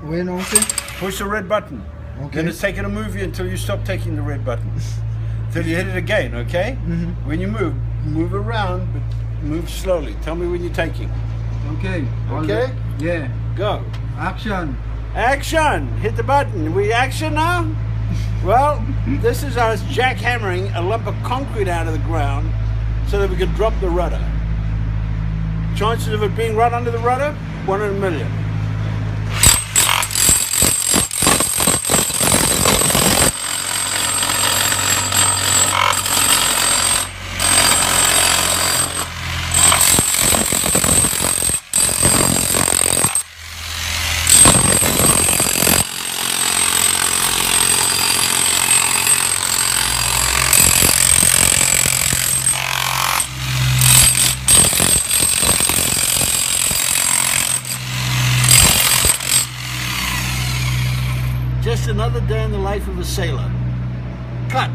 When, Uncle? Push the red button. Okay. Then it's taking a movie until you stop taking the red button. Till you hit it again, okay? When you move around, but move slowly. Tell me when you're taking. Okay. Okay? Yeah. Go. Action. Action! Hit the button. We action now? Well, this is us jackhammering a lump of concrete out of the ground so that we can drop the rudder. Chances of it being right under the rudder? 1 in a million. Just another day in the life of a sailor. Cut.